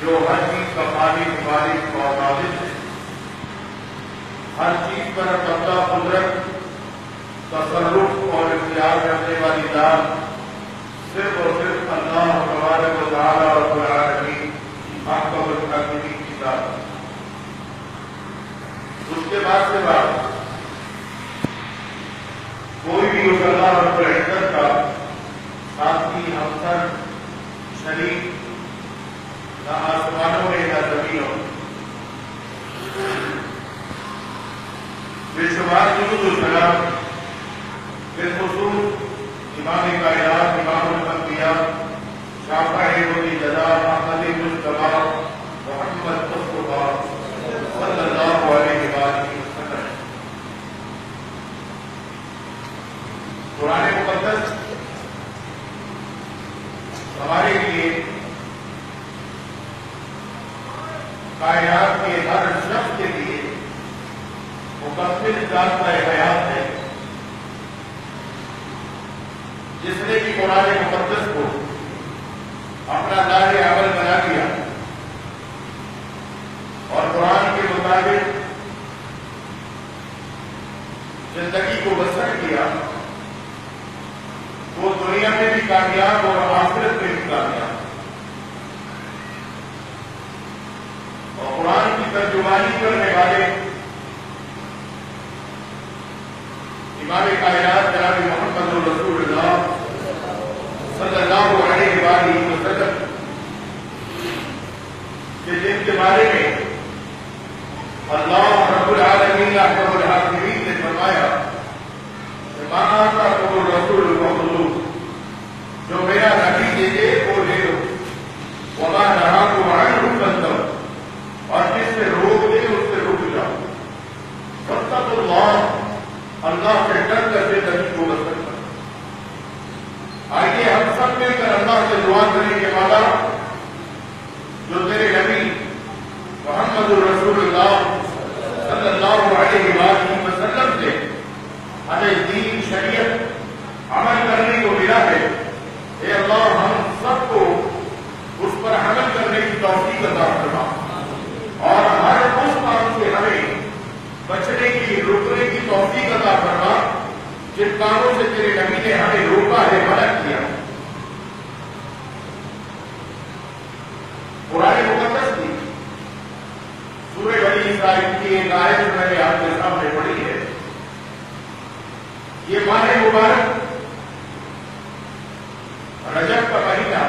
جو ہر چیز کا مالک مالک اور رازق ہے، ہر چیز پر قبضہ قدرت تصرف اور اختیار کرنے والی ذات صرف اور صرف اللہ تبارک و تعالی رب العالمین محکم الحاکمین کی ذات۔ اس کے بعد سے بات کوئی بھی اس اللہ رب العزت کا ساتھی ہمسر شریک نہ آسمانوں میں نہ زمینوں میں، بے شمار درود و سلام بالخصوص امام کائنات امام الانبیاء شافع ولی جزا احمد مصطفیٰ محمد مصطفیٰ صلی اللہ علیہ وآلہ وسلم۔ قرآن مقدس ہمارے لیے کائنات کے ہر شخص کے لیے مکمل ذات کا حیات ہے، جس نے کہ قرآن مقدس کو اپنا دار عمل بنا دیا اور قرآن کے مطابق زندگی کو بسر کیا، وہ دنیا میں بھی کامیاب اور آخرت میں بھی کامیاب۔ اور قرآن کی ترجمانی کرنے والے امام کائنات جناب محمد رسول اللہ صلی اللہ علیہ وآلہ وسلم کہ جن کے بارے میں اللہ رب العالمین احکم الحاکمین نے فرمایا کہ ما آتاکم الرسول فخذوہ، جو میرا نبی دے دے وہ لے لو، وما نہاکم عنہ فانتہوا، اور جس سے روک دے اس سے رک جاؤ، واتقوا اللہ، اللہ سے ڈر کر زندگی کو بسر کرو۔ آئیے ہم سب مل کر اللہ سے دعا کریں کہ مولا جو تیرے نبی محمد رسول اللہ صلی اللہ علیہ وآلہ وسلم سے ہمیں دین شریعت عمل کرنے کو ملا ہے، اے اللہ ہم سب کو اس پر عمل کرنے کی توفیق عطا فرما، اور ہر اس کام سے ہمیں بچنے کی رکنے کی توفیق عطا فرما جن کاموں سے تیرے نبی نے ہمیں روکا ہے، منع کیا۔ قرآن مقدس کی سورہ بنی اسرائیل کی ایک آیت میں نے آپ کے سامنے پڑھی ہے۔ یہ ماہ مبارک رجب کا مہینہ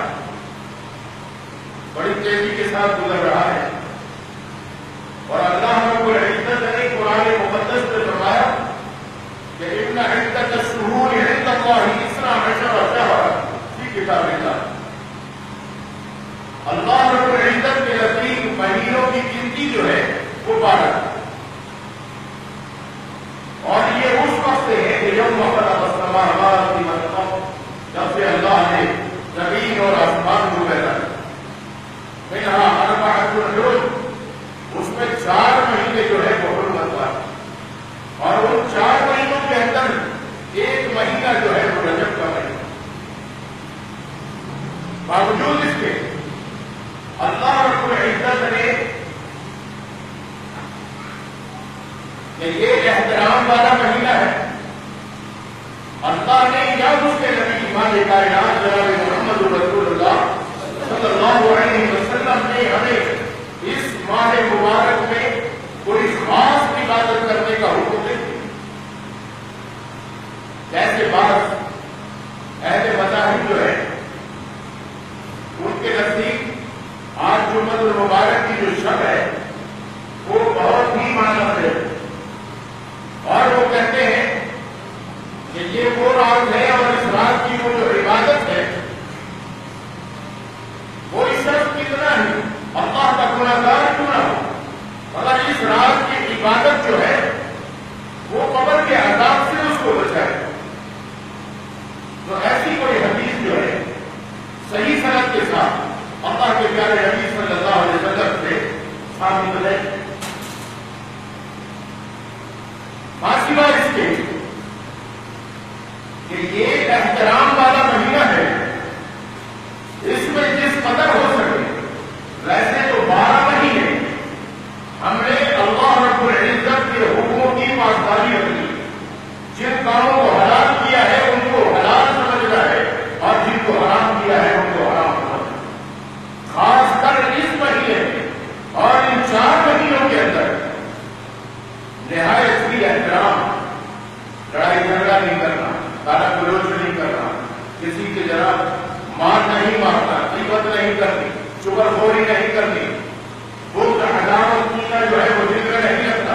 بڑی تیزی کے ساتھ گزر رہا ہے، اور اللہ رب العزت نے قرآن مقدس میں فرمایا کہ ان عدت الشہور عند اللہ 12 شہرا فی کتاب اللہ۔ اللہ رب العزت کے نزدیک مہینوں کی گنتی جو ہے وہ 12 ہے، اور یہ اس وقت سے ہے کہ یوم خلق السماوات والارض، جب سے اللہ نے زمین اور آسمان کو پیدا کیا، منہا اربعۃ حرم، اس میں 4 مہینے جو ہے وہ حرمت والے، اور ان 4 مہینوں کے اندر ایک مہینہ جو ہے وہ رجب کا مہینہ۔ باوجود اس کے اللہ رب العزت نے کہ یہ احترام والا مہینہ ہے، اللہ نے یا اس کے نبی امام کائنات جناب محمد رسول اللہ صلی اللہ علیہ وسلم نے ہمیں اس ماہ مبارک میں کوئی خاص عبادت کرنے کا حکم نہیں دیا۔ جیسے بعض اہل مذاہب جو ہے ان کے نزدیک آج جمعہ المبارک کی جو شب ہے وہ بہت ہی معنی ہے، اور وہ کہتے ہیں کہ یہ وہ رات ہے اور اس رات کی وہ جو عبادت ہے وہ اس شخص کتنا ہی اللہ کا گناہگار کیوں نہ ہو، مگر اس رات کی عبادت جو ہے وہ قبر کے عذاب سے اس کو بچائے۔ تو ایسی کوئی حدیث جو ہے صحیح سند کے ساتھ اللہ کے پیارے نبی صلی اللہ علیہ وسلم سے ثابت ہے۔ سوا اس کے کہ یہ احترام والا مہینہ ہے، اس میں جس قدر ہو سکے ویسے اوپر خوری نہیں کرنی، بغض عداوت کینا جو ہے وہ دل میں نہیں رکھنا،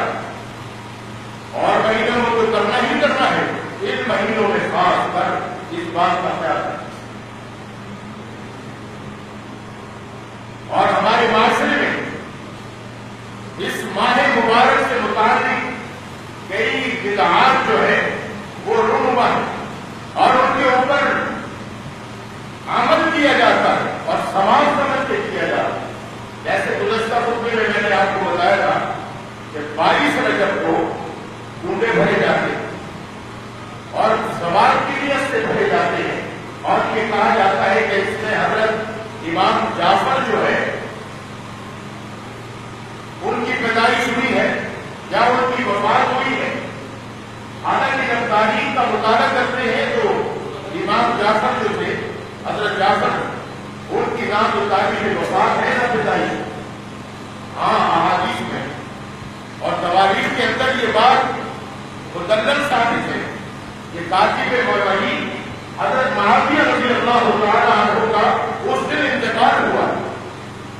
اور مہینوں میں تو کرنا ہی کرنا ہے، ان مہینوں میں خاص کر اس بات کا خیال رکھنا۔ اور ہمارے معاشرے میں اس ماہ مبارک سے متعلق کئی بدعات جو ہے وہ رونما ہے اور ان کے اوپر عمل کیا جاتا ہے اور سماج سمجھ کے کیا جاتا ہے۔ جیسے گزشتہ خطبے میں نے آپ کو بتایا تھا کہ 22 رجب کو کنڈے بھرے جاتے ہیں اور سوال کی نیت سے بھرے جاتے ہیں، اور یہ کہا جاتا ہے کہ اس میں حضرت امام جعفر جو ہے ان کی پیدائش ہوئی ہے یا ان کی وفات ہوئی ہے۔ حالانکہ جب تاریخ کا مطالعہ کرتے ہیں تو امام جعفر جو تھے، حضرت جعفر، ان کی نام جو تاریخ وفات ہے نہ پیدائش، ہاں احادیث میں اور تواریخ کے اندر یہ بات مدلل ثابت ہے کہ کاتب وحی حضرت معاویہ رضی اللہ تعالیٰ عنہ کا اس دن انتقال ہوا،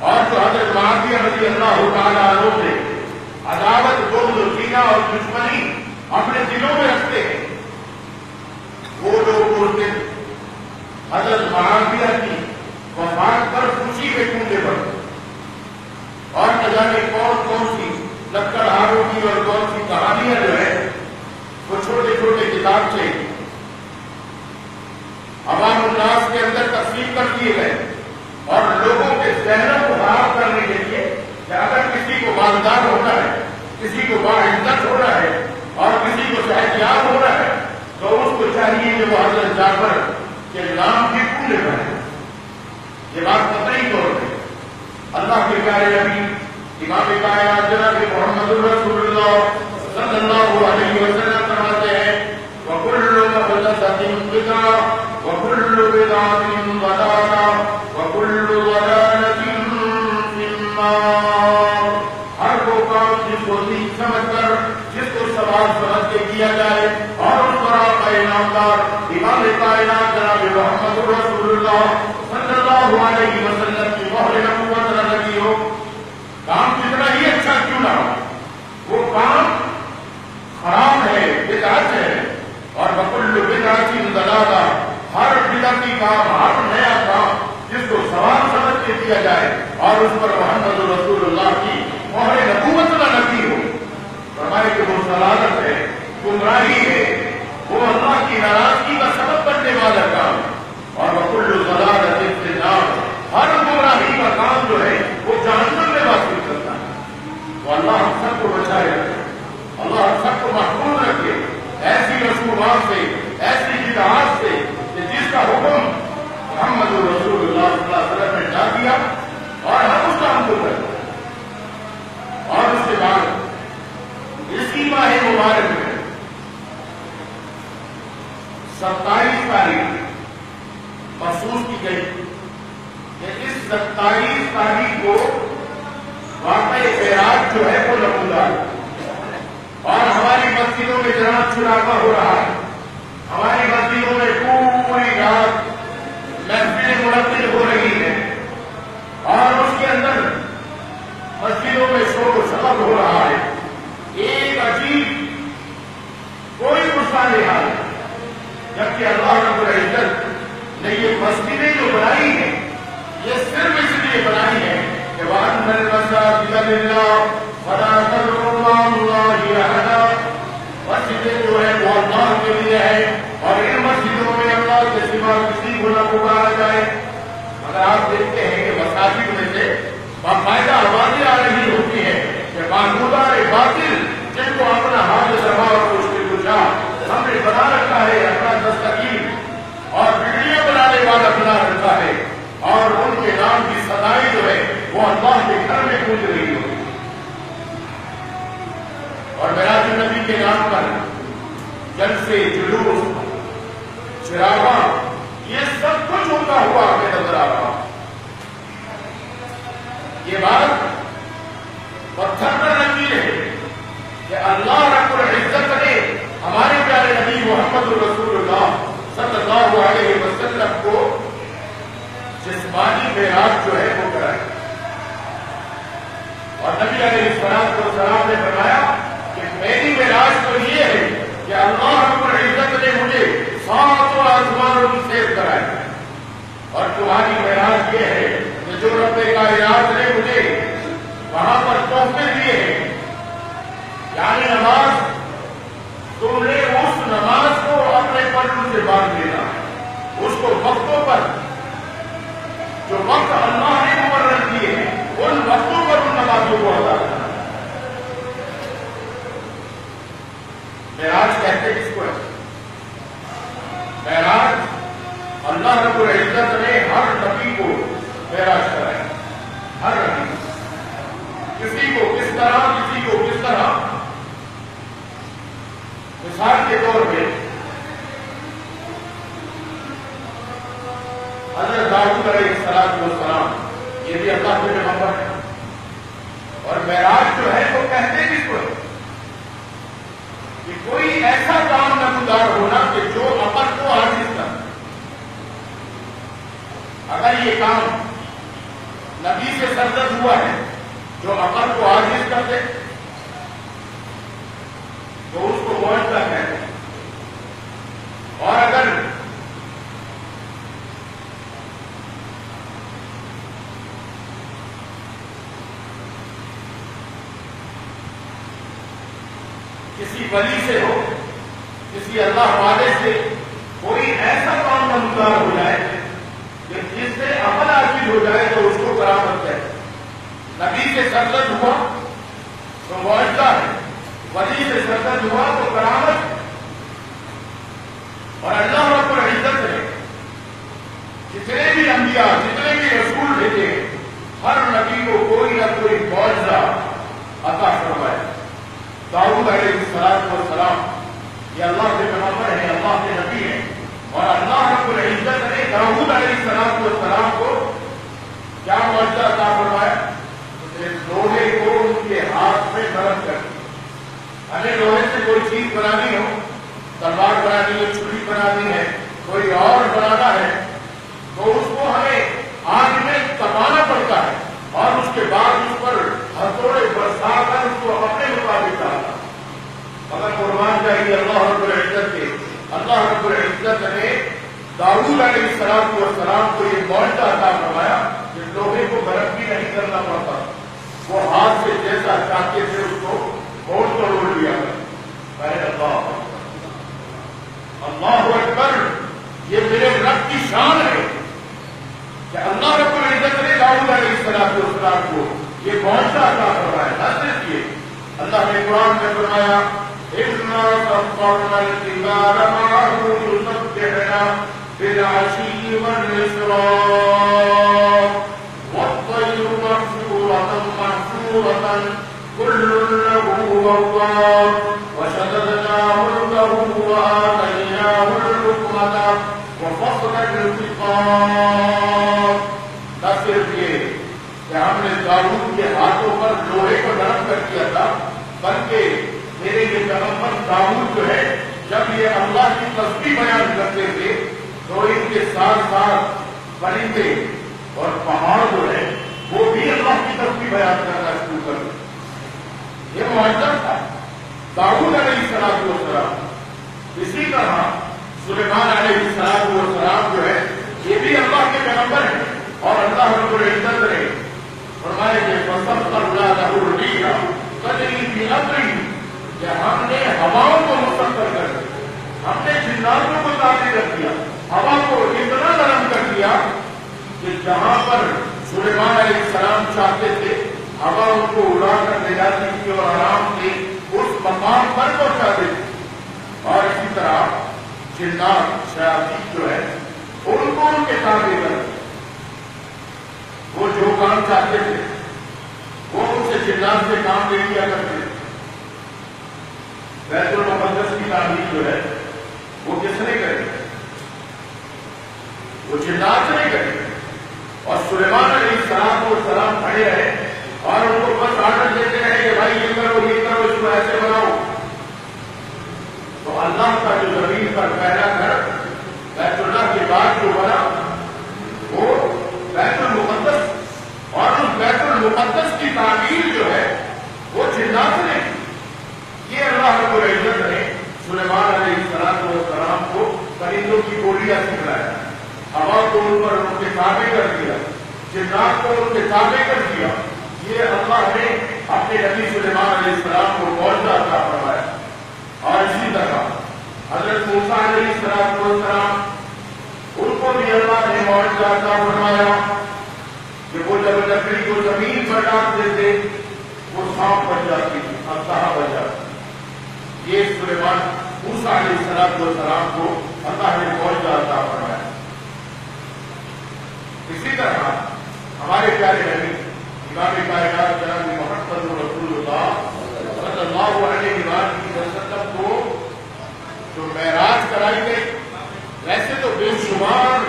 اور جو حضرت معاویہ رضی اللہ تعالیٰ عنہ سے عداوت، بغض، کینہ اور دشمنی اپنے دلوں میں رکھتے ہیں، وہ لوگ اس دن حضرت معاویہ کی وفات پر خوشی میں کنڈے بھرتے، اور نہ جانے کون کون سی لکڑہاروں کی اور کون سی کہانیاں جو ہے وہ چھوٹے چھوٹے کتاب سے عوام الناس کے اندر تقسیم کر دیے گئے، اور لوگوں کے ذہنوں کو خراب کرنے کے لیے کہ اگر کسی کو مالدار ہونا ہے، کسی کو باعزت ہونا ہے اور کسی کو صحتیاب ہونا ہے تو اس کو چاہیے کہ وہ حضرت جعفر کے نام کی پونڈے بھرے۔ یہ بات قطعی طور پہ اللہ کے پیارے نبی امام کائنات جناب محمد رسول اللہ صلی اللہ علیہ وسلم فرماتے ہیں وَكُلُّ مُحْدَثَةٍ بِدْعَةٌ وَكُلُّ بِدْعَةٍ ضَلَالَةٌ وَكُلُّ ضَلَالَةٍ فِي النَّارِ۔ ہر وہ کام جس کو ٹھیک سمجھ کر، جس کو ثواب سمجھ کے کیا جائے اور اس پر آپ کا انعامدار امام کائنات جناب محمد رسول اللہ صلی اللہ علیہ وسلم کی مہر نبوت نہ لگی ہو، کام کتنا ہی اچھا کیوں نہ ہو، وہ کام حرام ہے، بدعت ہے، اور وَكُلُّ بِدْعَةٍ ضَلَالَةٍ، ہر بدعتی کام، ہر نیا کام جس کو ثواب سمجھ کے کیا جائے اور اس پر محمد رسول اللہ کی مہر نبوت نہ لگی ہو، فرمائے کہ وہ ضلالت ہے، گمراہی ہے، وہ اللہ کی ناراضگی کا سبب بننے والا کام، اور وَكُلُّ ضَلَالَةٍ فِي النَّارِ، ہر گمراہی کا کام جو ہے وہ جہنم میں واقع کرتا ہے۔ وہ اللہ ہم سب کو بچائے رکھے، اللہ ہم سب کو محفوظ رکھے ایسی رسومات سے، ایسی بدعات سے کہ جس کا حکم محمد رسول اللہ صلی اللہ علیہ وسلم نے ڈال دیا اور ہم اس کام کو کرتے۔ اور اس کے بعد اسی ماہ مبارک میں 27 تاریخ محسوس کی گئی کہ اس 27 تاریخ کو واقعہ خیرات جو ہے وہ نمودار، اور ہماری مسجدوں میں جناب چراغا ہو رہا ہے، ہماری مسجدوں میں پوری رات محفلیں منعقد ہو رہی ہیں، اور اس کے اندر مسجدوں میں شور و شراب ہو رہا ہے۔ ایک عجیب کوئی غصہ نہیں حال، جبکہ اللہ رب العزت نے یہ مسجدیں جو بنائی ہیں یہ صرف اس لیے بنائی ہے کہ وَأَنَّ الْمَسَاجِدَ لِلَّهِ فَلَا تَدْعُوا مَعَ اللَّهِ أَحَدًا، مسجدیں جو ہے وہ اللہ کے لیے ہے، اور ان مسجدوں میں اللہ کے سوا کسی کو نہ پکارا جائے۔ مگر آپ دیکھتے ہیں کہ مساجد میں سے باقاعدہ آوازیں آ رہی ہوتی ہیں کہ معبودان باطل جن کو اپنا حال روا اور مشکل کشا ہم نے بنا رکھا ہے، اپنا دستگیر اور ویڈیو بنانے والا بنا رکھا ہے، اور ان کے نام کی صدائی جو ہے وہ اللہ کے گھر میں گونج رہی ہوتی ہے، اور معراج نبی کے نام پر جلسے، جلوس، چراغاں، یہ سب کچھ ہوتا ہوا ہمیں نظر آ رہا۔ یہ بات پتھر پر رکھی ہے کہ اللہ رب العزت نے ہمارے پیارے نبی محمد رسول اللہ صلی اللہ علیہ وسلم کو جسمانی معراج جو ہے وہ کرائی۔ کہانی معراج یہ ہے کہ جو رب کائنات نے مجھے وہاں پر تحفے دیے ہیں، یعنی نماز، تم نے اس نماز کو اپنے پلڑوں سے باندھ لینا، اس کو وقتوں پر، جو وقت اللہ نے مقرر کیے ہیں ان وقتوں پر ان نمازوں کو ادا کرنا۔ معراج کہتے کس کو ہے؟ معراج اللہ رب العزت نے ہر نبی کو معراج کرایا، ہر نبی کو، کسی کو کس طرح، کسی کو کس طرح۔ مثال کے طور پہ حضرت داؤد علیہ السلام، یہ بھی اللہ کے پیغمبر ہے، اور معراج جو ہے وہ کہتے کس کو ہے؟ کہ کوئی ایسا کام نمودار ہونا کہ جو عقل کو عاجز کر، اگر یہ کام نبی سے سرزد ہوا ہے جو عقل کو عاجز کر دے تو اس کو معجزہ کہتے ہیں، اور اگر کسی ولی سے ہو، کسی اللہ والے سے کوئی ایسا کام نمودار ہو جائے کہ جس سے عمل عاجز ہو جائے تو اس کو کرامت ہے۔ نبی سے سرزد ہوا تو معجزہ ہے، ولی سے سرزد ہوا تو کرامت ہے۔ اور اللہ رب العزت نے جتنے بھی انبیاء، جتنے بھی رسول بھیجے، ہر نبی کو کوئی نہ کوئی معجزہ عطا فرمایا۔ داؤد علیہ السلام یہ اللہ کے پیغمبر ہیں، اللہ کے نبی ہیں، اور اللہ رب العزت نے داؤد علیہ السلام کو کیا معجزہ عطا فرمایا؟ لوہے کو ان کے ہاتھ میں نرم کر دیا۔ ہمیں لوہے سے کوئی چیز بنانی ہو، تلوار بنانی ہے، چھری بنانی ہے، کوئی اور بنانا ہے، تو اس کو ہمیں آگ میں تپانا پڑتا ہے، اور اس کے بعد اس پر ہتھوڑے برسا کر اس کو اپنے مطابق ڈالنا۔ مگر قربان چاہیے اللہ رب العزت کے، اللہ رب العزت نے داؤد علیہ السلام کو یہ معجزہ عطا فرمایا کہ لوہے کو گرم بھی نہیں کرنا پڑتا، وہ ہاتھ سے جیسا چاہتے تھے اس کو موڑ توڑ لیا۔ اللہ اکبر، یہ میرے رب کی شان ہے کہ اللہ رب العزت نے داؤد علیہ السلام کو یہ معجزہ عطا فرمایا۔ نہ صرف یہ، اللہ نے قرآن میں فرمایا اِنَّا سَخَّرْنَا الْجِبَالَ مَعَهُ يُسَبِّحْنَ بِالْعَشِيِّ وَالْإِشْرَاقِ وَالطَّيْرُ مَحْشُورَةً كُلٌّ لَّهُ أَوَّابٌ وَشَدَدْنَا مُلْكَهُ وَآتَيْنَاهُ الْحُكْمَةَ وَفَصْلَ الْخِطَابِ۔ نہ صرف یہ کہ ہم نے داؤد کے ہاتھوں پر لوہے کو نرم کر دیا تھا، بلکہ میرے یہ پیغمبر داؤد جو ہے جب یہ اللہ کی تسبیح بیان کرتے تھے تو ان کے ساتھ ساتھ پرندے اور پہاڑ جو ہے وہ بھی اللہ کی تسبیح بیان کرنا شروع کر دیا۔ یہ معجزہ تھا داؤد علیہ السلام۔ اسی طرح سلیمان علیہ السلام جو ہے یہ بھی اللہ کے پیغمبر ہیں، اور اللہ رب العزت نے فرمایا کہ فَسَخَّرْنَا لَهُ الرِّيحَ تَجْرِي بِأَمْرِهِ، کہ ہم نے ہواؤں کو مسخر کر دیا، ہم نے جناتوں کو تابع کر دیا، ہوا کو اتنا نرم کر دیا کہ جہاں پر سلیمان علیہ السلام چاہتے تھے ہوا ان کو اڑا کر لے جاتی تھی اور آرام سے اس مقام پر پہنچا دیتی۔ اور اسی طرح جنات، شیاطین جو ہے ان کو ان کے تابع کر دیا، وہ جو کام چاہتے تھے وہ ان سے جنات سے کام لے لیا کرتے تھے۔ بیت المقدس کی تعمیر جو ہے وہ کس نے کری؟ وہ جنات نے کری، اور سلیمان علیہ السلام کھڑے رہے اور ان کو بس آرڈر دیتے رہے کہ بھائی یہ کرو، یہ کرو، اس کو ایسے بناؤ۔ تو اللہ کا جو زمین پر پہلا گھر بیت اللہ کے بعد جو بنا وہ بیت المقدس، اور اس بیت المقدس کی تعمیر جو ہے وہ جنات نے۔ یہ اللہ رب العزت نے سلیمان علیہ السلام کو پرندوں کی بولیاں سکھلایا، ہوا کو اوپر ان کے تابع کر دیا، جنات کو ان کے تابع کر دیا. یہ اللہ نے اپنے نبی سلیمان علیہ السلام کو معجزہ عطا فرمایا. اور اسی طرح حضرت موسیٰ علیہ السلام ان کو بھی اللہ نے معجزہ عطا فرمایا کہ وہ جب لکڑی کو زمین پر ڈالتے تھے وہ سانپ بن جاتی تھی، اژدہا بن جاتی. یہ سلیمان موسیٰ علیہ السلام کو اللہ نے معجزہ عطا فرمایا. اسی طرح ہمارے پیارے نبی امام کائنات جناب محمد رسول اللہ صلی اللہ علیہ وسلم کو جو معراج کرائی گئی، ویسے تو بے شمار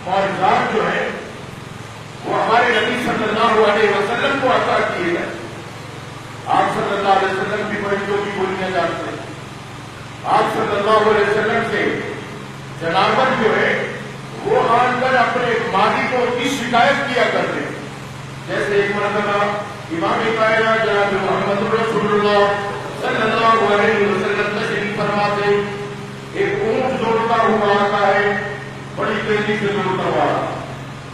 معجزات جو ہیں وہ ہمارے نبی صلی اللہ علیہ وسلم کو عطا کیے گئے. آپ صلی اللہ علیہ وسلم کی فرشتوں کی بولیاں جانتے ہیں. آپ صلی اللہ علیہ وسلم سے جنابت جو ہے وہ آن کر اپنے ماضی کو کی شکایت کیا کرتے ہیں. جیسے ایک مرتبہ امام کائنات جناب محمد رسول اللہ صلی اللہ علیہ وسلم تشریف فرما تھے. ایک اونٹ دوڑتا ہوا آتا ہے، بڑی تیزی سے دوڑتا ہوا،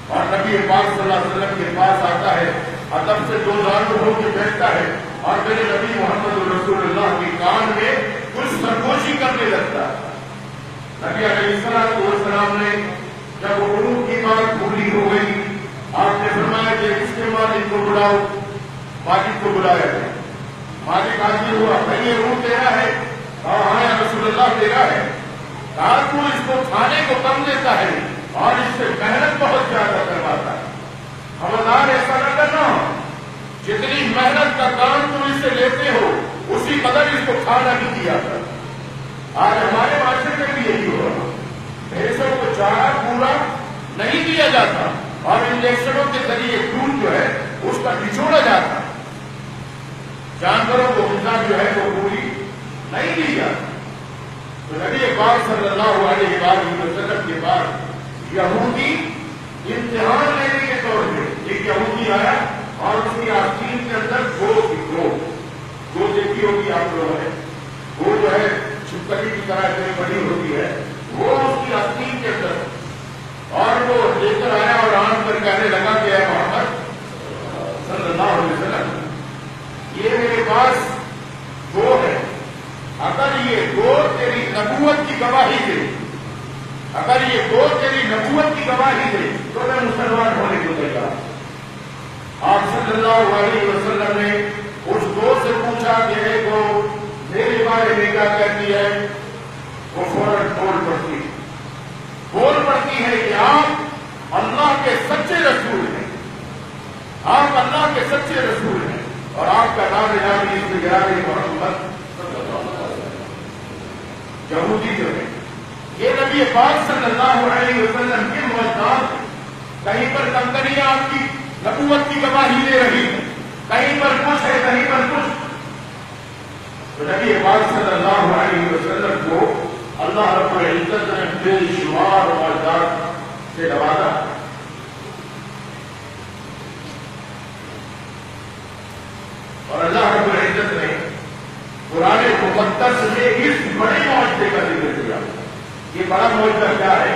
اور نبی پاک صلی اللہ علیہ وسلم کے پاس آتا ہے، ادب سے دو دانت ہو کے بیٹھتا ہے اور میرے نبی محمد رسول اللہ کے کان میں کچھ سرگوشی کرنے لگتا ہے. نبی علیہ السلام نے جب اونٹ کی بات پوری ہو گئی، آپ نے فرمایا کہ اس کے مالک کو بلاؤ. مالک کو بلایا گیا. مالک حاضر ہوا. بھائی یہ اونٹ تیرا ہے؟ ہاں یا رسول اللہ تیرا ہے. کہا تو اس کو کھانے کو کم دیتا ہے اور اس سے محنت بہت زیادہ کرواتا ہے. خبردار ایسا نہ کرنا، جتنی محنت کا کام تم اس سے لیتے ہو اسی قدر اس کو کھانا بھی دیا کر. آج ہمارے معاشرے میں بھی یہی ہو رہا، بھینسوں کو چارہ پورا نہیں دیا جاتا اور انجیکشنوں کے ذریعے دودھ جو ہے اس کا نچوڑا جاتا. جانوروں کو غذا جو ہے وہ پوری نہیں دی جاتی. تو نبی پاک صلی اللہ علیہ وسلم کے بعد یہودی امتحان لینے کے طور پہ ایک یہودی آیا اور اس کی آستین کے اندر گو دیکھی ہوگی آپ لوگوں نے، وہ جو ہے چھپکلی کی طرح اتنی بڑی ہوتی ہے، وہ اس کی آستین کے اندر، اور وہ لے کر آیا اور آن کر کہنے لگا کہ اے محمد صلی اللہ علیہ وسلم یہ میرے پاس گو ہے، اگر یہ گو تیری نبوت کی گواہی دے، اگر یہ گو تیری نبوت کی گواہی دے تو میں مسلمان ہونے کو تیار. آپ صلی اللہ علیہ وسلم نے اس گو سے پوچھا کہ اے گو میرے بارے میں کیا کہتی ہے؟ وہ فوراً بول پڑتی ہے کہ آپ اللہ کے سچے رسول ہیں، آپ اللہ کے سچے رسول ہیں اور آپ کا نام نامی اس میں گرا محمد. یہودی جو ہے یہ نبی پاک صلی اللہ علیہ وسلم کے معجزات، کہیں پر کمپنیاں آپ کی نبوت کی گواہی دے رہی ہیں، کہیں پر کچھ ہے کہیں پر کچھ. تو نبی پاک صلی اللہ علیہ وسلم کو اللہ رب العزت نے بے شمار معجزات سے نوازا. اور اللہ رب العزت نے قرآن مقدس میں اس بڑے معجزے کا ذکر کیا. یہ بڑا معجزہ کیا ہے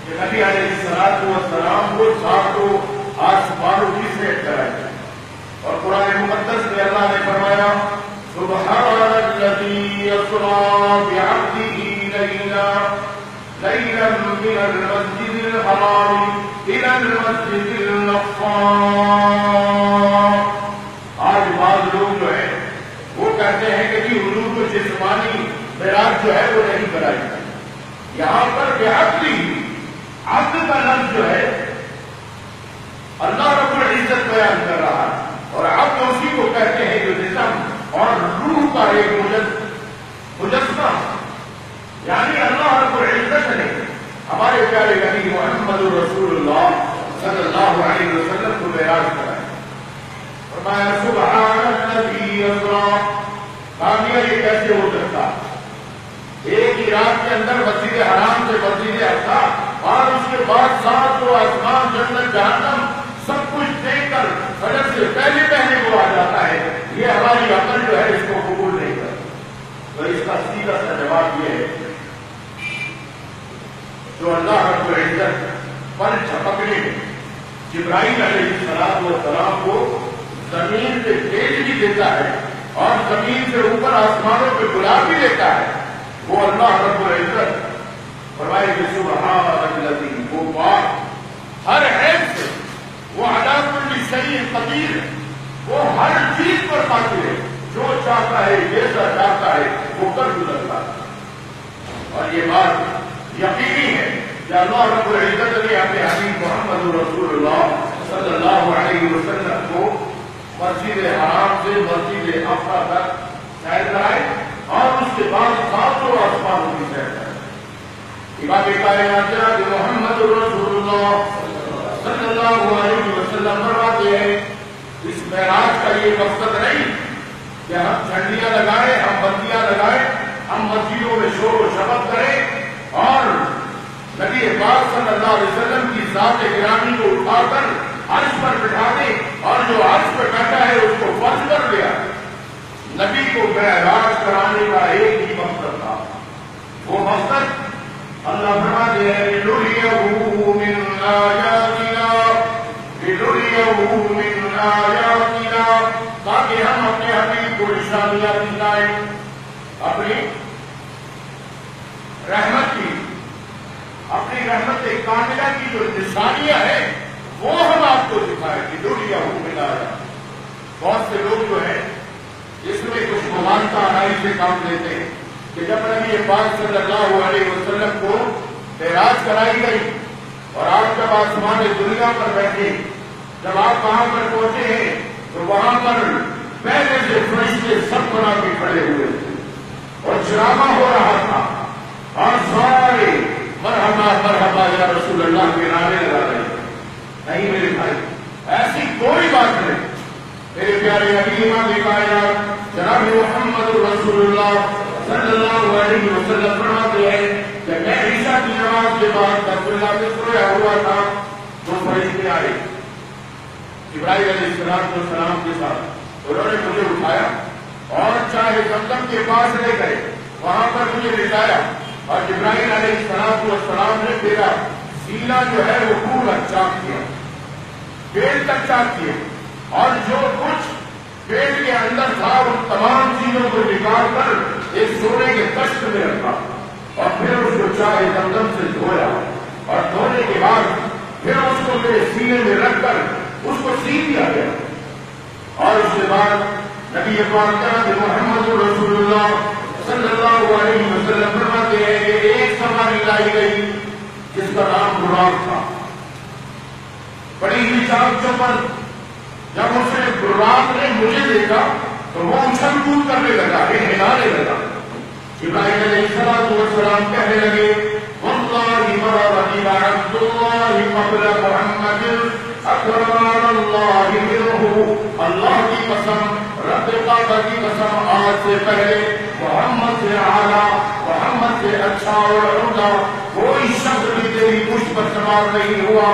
کہ نبی علیہ السلام کو ساتوں آسمانوں کی سیٹ کرائی. اور قرآن مقدس میں اللہ نے فرمایا سبحان الذی اسری بعبدہ لیلا من المسجد الحرام الى المسجد الاقصی. آج بعض لوگ جو ہے وہ کہتے ہیں کہ حضور کو جسمانی معراج جو ہے وہ نہیں کرائی. یہاں پر بعبدہ، عبد کا لفظ جو ہے اللہ رب العزت بیان کر رہا ہے، اور عبد اسی کو کہتے ہیں جو جسم اور روح کا ایک مجسمہ. یعنی اللہ رب العزت نے ہمارے پیارے نبی محمد رسول اللہ صلی اللہ علیہ وسلم کو معراج کرایا. فرمایا سبحان الذی اسری. کامیابی یہ کیسے ہو سکتا؟ ایک ہی رات کے اندر مسجد حرام سے مسجد اقصی اور اس کے بعد سات و آسمان جنت جہنم سب کچھ دیکھ کر فجر سے پہلے وہ آ جاتا ہے. یہ ہماری عقل جو ہے اس کو قبول نہیں کرتی. تو اس کا سیدھا سا جواب یہ ہے جو اللہ رب العزت دیتا ہے اور زمین سے اوپر آسمانوں پہ بلا بھی دیتا ہے، وہ اللہ رب العزت فرمائے کہ سبحان الذی، وہ پاک ہر عیب سے، وہ علی کل شیء قدیر، وہ ہر چیز پر قادر ہے، جو چاہتا ہے جیسا چاہتا ہے وہ کر گزرتا ہے۔ اور یہ بات یقینی ہے کہ اللہ رب العزت نے اپنے حبیب محمد رسول اللہ صلی اللہ علیہ وسلم کو مسجد حرام سے مسجد اقصی تک سیر کرائے اور اس کے بعد ساتوں آسمانوں کی سیر کرائے۔ امام کائنات جناب محمد رسول اللہ صلی اللہ علیہ وسلم فرماتے ہیں اس معراج کا یہ مقصد نہیں کہ ہم جھنڈیاں لگائیں، ہم بتیاں لگائیں، ہم مسجدوں میں شور و شبت کریں اور نبی پاک صلی اللہ علیہ وسلم کی ذات گرامی کو اٹھا کر عرش پر بٹھا دیں اور جو عرش پر بیٹھا ہے اس کو فرض کر دیا۔ نبی کو معراج کرانے کا ایک ہی مقصد تھا، وہ مقصد اللہ فرماتے ہیں لِنُرِيَهُ مِنْ آيَاتِنَا، لِنُرِيَهُ مِنْ آيَاتِنَا، تاکہ ہم اپنے حبیب کو نشانیاں دکھائیں اپنی رحمت کی، اپنی رحمت کاملہ کی جو نشانیاں ہیں وہ ہم آپ کو دکھائیں کہ لِنُرِيَهُ مِنْ آيَاتِنَا۔ بہت سے لوگ جو ہیں اس میں کچھ مغالطہ آرائی سے کام لیتے ہیں کہ جب نبی پاک صلی اللہ علیہ وسلم کو معراج کرائی گئی اور آپ جب آسمان دنیا پر بیٹھے، جب آپ وہاں پر پہنچے ہیں تو وہاں پر پہلے سے فرشتے سب بنا کے کھڑے ہوئے تھے اور ڈرامہ ہو رہا تھا اور سارے مرحبا مرحبا یا رسول اللہ کے نعرے لگا رہے تھے۔ نہیں میرے بھائی، ایسی کوئی بات نہیں۔ میرے پیارے نبی امام کائنات جناب محمد رسول اللہ صلی اللہ علیہ وسلم فرماتے ہیں کہ میں عشاء کی نماز کے بعد بیت اللہ میں سویا ہوا تھا تو فرشتے آئے جبرائیل علیہ السلام کے ساتھ، انہوں نے مجھے اٹھایا اور چاہے زمزم کے پاس لے گئے، وہاں پر مجھے لٹایا اور جبرائیل علیہ السلام نے میرا سینہ جو ہے وہ پورا چاک کیا، پیٹ تک چاک کیا اور جو کچھ پیٹ کے اندر تھا ان تمام چیزوں کو نکال کر ایک سونے کے تشت میں رکھا اور پھر اس کو چاہے زمزم سے دھویا اور دھونے کے بعد پھر اس کو میرے سینے میں رکھ کر اس کو سی دیا گیا اور اس کے بعد نبی پاک جناب محمد رسول اللہ صلی اللہ علیہ وسلم فرماتے ہیں کہ ایک سواری لائی گئی جس کا نام براق تھا، بڑی ہی چاک چوپن۔ جب اس نے براق نے مجھے دیکھا تو وہ اچھل کود کرنے لگا، ہلانے لگا۔ جبرائیل علیہ السلام کہنے لگے واللہ ما رضی عبد اللہ قبل محمد اکرم اللہ منہ، اللہ کی قسم، رب کعبہ کی قسم، آج سے پہلے محمد سے اعلیٰ، محمد سے اچھا اور عمدہ کوئی شخص بھی تیری پشت پر سوار نہیں ہوا۔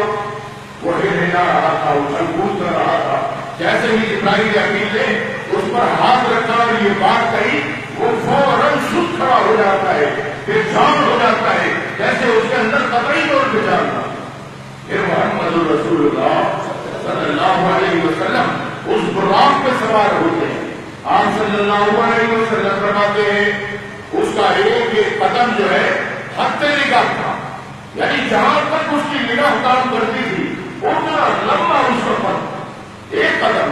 وہ ہلا رہا تھا، اچھل کود کر رہا تھا۔ جیسے ہی جبرائیل امین نے اس پر ہاتھ رکھا اور یہ بات کہی، وہ فوراً سست کھڑا ہو جاتا ہے، بے جان ہو جاتا ہے، جیسے اس کے اندر قطعی طور پہ جان تھا۔ پھر محمد رسول اللہ صلی اللہ علیہ وسلم اس براق پہ سوار ہوتے ہیں۔ آپ صلی اللہ علیہ وسلم فرماتے ہیں اس کا ایک ایک قدم جو ہے حد نگاہ تھا، یعنی جہاں تک اس کی نگاہ کام کرتی تھی اتنا لمبا اس کا ایک قدم۔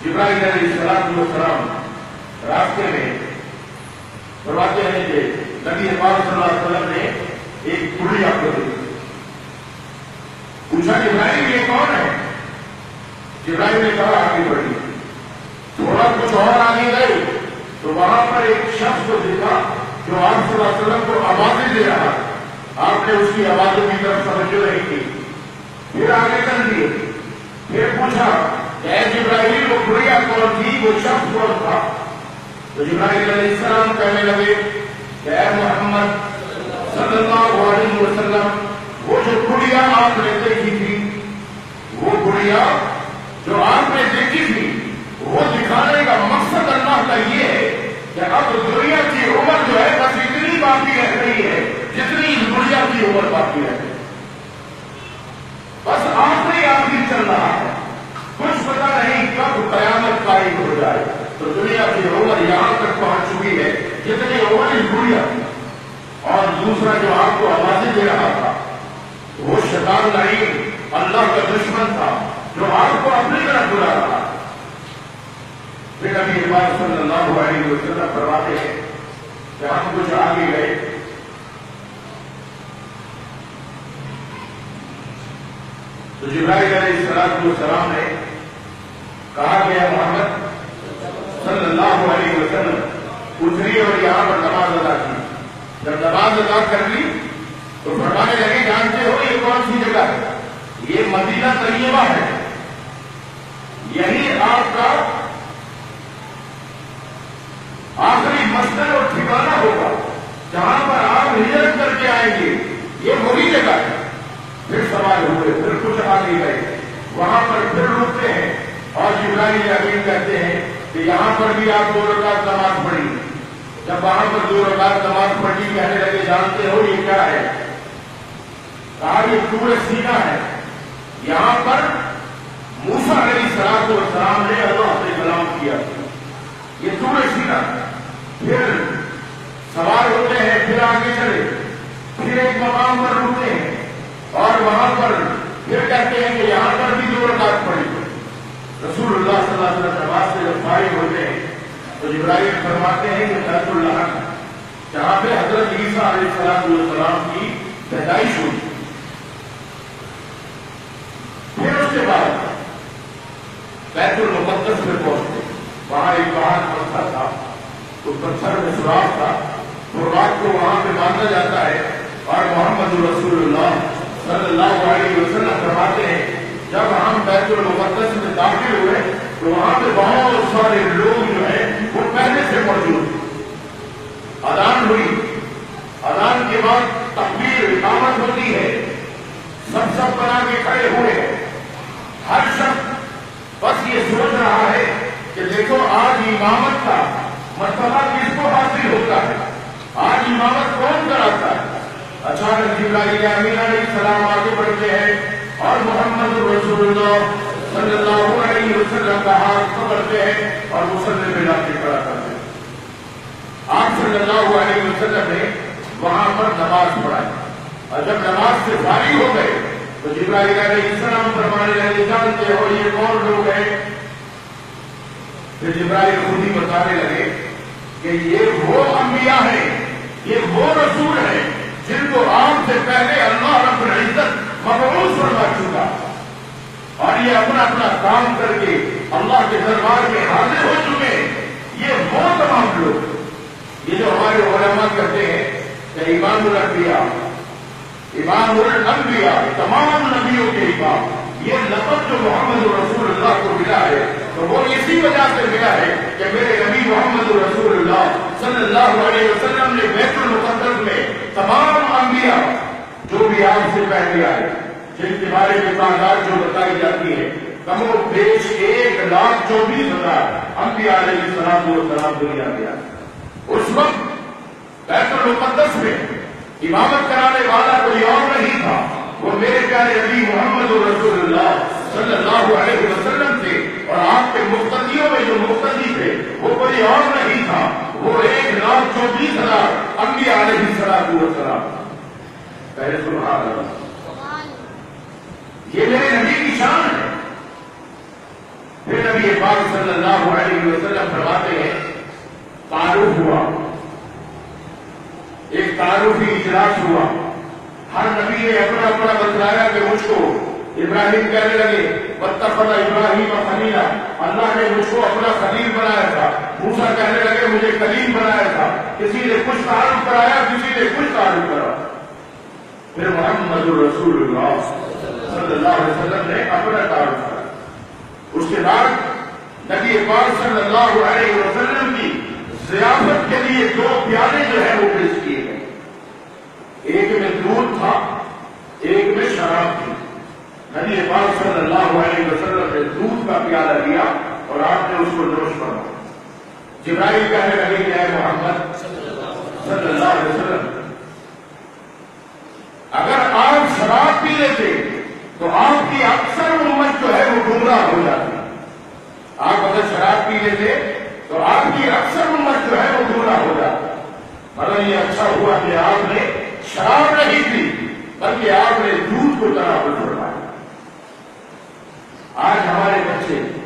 جبرائیل علیہ السلام راستے میں فرماتے ہیں کہ نبی پاک صلی اللہ علیہ وسلم نے ایک گڑیا کو دیکھی، پوچھا جبرائیل یہ کون ہے؟ جبرائیل نے کہا آگے بڑھی۔ تھوڑا کچھ اور آگے گئے تو وہاں پر ایک شخص کو دیکھا جو آپ صلی اللہ علیہ وسلم کو آوازیں دے رہا، آپ نے اس کی آوازوں کی طرف توجہ نہیں کی۔ پھر آگے کر دیے، پھر پوچھا اے جبرائیل وہ گڑیا کون تھی، وہ شخص کون تھا؟ تو جبرائیل علیہ السلام کہنے لگے کہ اے محمد صلی اللہ علیہ وسلم وہ جو گڑیا آپ نے دیکھی تھی، وہ گڑیا جو آپ نے دیکھی تھی، وہ دکھانے کا مقصد اللہ کا یہ ہے کہ اب دنیا کی عمر جو ہے بس اتنی باقی رہ رہی ہے جتنی اس دنیا کی عمر باقی رہ رہی ہے، بس آخری چل رہا ہے، کچھ پتا نہیں کب تو دنیا کی عمر یہاں تک پہنچ چکی ہے جتنی عمر اس دنیا کی. اور دوسرا جو آپ کو آوازیں دے رہا تھا وہ شیطان لعین اللہ کا دشمن تھا جو آپ کو اپنی طرف بلا رہا. پھر نبی پاک صلی اللہ علیہ وسلم فرماتے ہیں کہ ہم کچھ آگے گئے تو جبرائیل علیہ السلام نے کہا کہ اے محمد صلی اللہ علیہ وسلم اتری اور یہاں پر نماز ادا کی. جب نماز ادا کر لی تو فرمانے لگے جانتے ہو یہ کون سی جگہ ہے؟ یہ مدینہ طیبہ ہے. یہی آپ کا آخری مسکن اور ٹھکانہ ہوگا جہاں پر آپ ہجرت کر کے آئیں گے. یہ وہی جگہ ہے. پھر سوال ہوئے, پھر کچھ آگے گئے, وہاں پر پھر رکتے ہیں اور جبرائیل امین کہتے ہیں کہ یہاں پر بھی آپ 2 رکعت نماز پڑھی. جب وہاں پر 2 رکعت نماز پڑھی کہنے لگے جانتے ہو یہ کیا ہے؟ کہا یہ طور سینا ہے. یہاں پر موسیٰ علیہ السلام نے اللہ سے کلام کیا. یہ طور سینا. پھر سوار ہوتے ہیں, پھر آگے چلے, پھر ایک مقام پر رکتے ہیں اور وہاں پر پھر کہتے ہیں کہ یہاں پر بھی 2 رکعت پڑھی. رسول اللہ صلی اللہ علیہ وسلم نماز سے جب فارغ ہوتے ہیں تو جبرائیل فرماتے ہیں کہ بیت اللہ جہاں پہ حضرت عیسیٰ علیہ السلام کی پیدائش ہوئی. پھر اس کے بعد بیت المقدس میں پہنچتے. وہاں ایک پہاڑ پتھر تھا, تو پتھر میں سوراخ تھا, تو رات کو وہاں پہ باندھا جاتا ہے. اور محمد رسول اللہ صلی اللہ علیہ وسلم فرماتے ہیں جب ہم بیت المقدس میں داخل ہوئے تو وہاں پہ بہت سارے لوگ جو ہیں وہ پہلے سے موجود تھے. اذان ہوئی, اذان کے بعد تکبیر اقامت ہوتی ہے, سب بنا کے کھڑے ہوئے. ہر شخص بس یہ سوچ رہا ہے کہ دیکھو آج امامت کا مرتبہ کس کو حاصل ہوتا ہے, آج امامت کون کراتا ہے. اچانک جبرائیل امین علیہ السلام آگے بڑھتے ہیں اور محمد رسول اللہ صلی اللہ علیہ وسلم کا ہاتھ پکڑتے ہیں اور مصلی پہ لا کے کھڑا کرتے ہیں. آپ صلی اللہ علیہ وسلم نے وہاں پر نماز پڑھائی اور جب نماز سے فارغ ہو گئے تو جبرائیل علیہ السلام فرمانے لگے جانتے ہو یہ کون لوگ ہیں؟ پھر جبرائیل خود ہی بتانے لگے کہ یہ وہ انبیاء ہیں, یہ وہ رسول ہیں جن کو آپ سے پہلے اللہ رب العزت مبعوث فرما چکا اور یہ اپنا اپنا کام کر کے اللہ کے دربار میں حاضر ہو چکے ہیں. یہ وہ تمام لوگ, یہ جو ہمارے علماء کہتے ہیں کہ امام الانبیاء, امام الانبیاء, تمام نبیوں کے امام, یہ لقب جو محمد رسول اللہ کو ملا ہے تو وہ اسی وجہ سے ملا ہے کہ میرے نبی محمد رسول اللہ صلی اللہ علیہ وسلم نے بیت المقدس میں تمام انبیاء جو بھی آپ سے پہلے آئے جن کے بارے میں تعداد جو بتائی جاتی ہے کم و بیش 1,24,000 انبیاء علیہ السلام دنیا میں آئے. اس وقت بیت المقدس میں امامت کرانے والا کوئی اور نہیں تھا, وہ میرے پیارے نبی محمد رسول اللہ صلی اللہ علیہ وسلم تھے. اور آپ کے مقتدیوں میں جو مقتدی تھے وہ کوئی اور نہیں تھا, وہ 1,24,000 انبیاء علیہ السلام. پہلے سبحان اللہ, یہ میرے نبی کی شان ہے. پھر نبی پاک صلی اللہ علیہ وسلم فرماتے ہیں تعارف ہوا, ایک تعارفی اجلاس ہوا. ہر نبی نے اپنا اپنا بتلایا کہ مجھ کو ابراہیم کہنے لگے واتخذ ابراہیم خلیلا, اللہ نے مجھ کو اپنا خلیل بنایا تھا. موسیٰ کہنے لگے مجھے کلیم بنایا تھا. کسی نے کچھ تعارف کرایا, کسی نے کچھ تعارف کرا. پھر محمد رسول اللہ صلی اللہ علیہ وسلم نے اپنا تعارف کرا. اس کے بعد نبی پاک صلی اللہ علیہ وسلم کی ضیافت کے لیے 2 پیالے جو ہے وہ پیش کیے گئے. ایک میں دودھ تھا, ایک میں شراب تھی. نبی پاک صلی اللہ علیہ وسلم نے دودھ کا پیالہ لیا اور آپ نے اس کو نوش فرمایا. جبرائیل کہنے لگے کہ اے محمد صلی اللہ علیہ وسلم اگر آپ شراب پی لیتے تو آپ کی اکثر امت جو ہے وہ گمراہ ہو جاتی. آپ اگر شراب پی لیتے تو آپ کی اکثر امت جو ہے وہ گمراہ ہو جاتی ہے۔ مگر یہ اچھا ہوا کہ آپ نے شراب نہیں پی، بلکہ آپ نے دودھ کو تناول فرمایا۔ آج ہمارے بچے